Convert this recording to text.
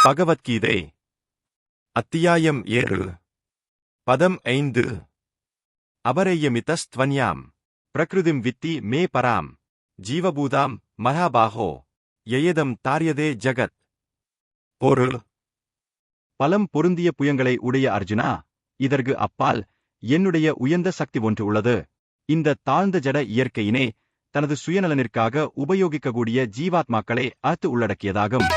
பகவத்கீதை அத்தியாயம் 7 பதம் 5 அபரேயமிதஸ்த்வன்யாம் பிரகிருதிம் வித்தி மே பராம் ஜீவபூதாம் மகாபாஹோ யயதம் தாரியதே ஜகத். பொருள்: பலம் பொருந்திய புயங்களை உடைய அர்ஜுனா, இதற்கு அப்பால் என்னுடைய உயர்ந்த சக்தி ஒன்று உள்ளது. இந்த தாழ்ந்த ஜட இயற்கையினே தனது சுயநலனிற்காக உபயோகிக்கக்கூடிய ஜீவாத்மாக்களை அத்து உள்ளடக்கியதாகும்.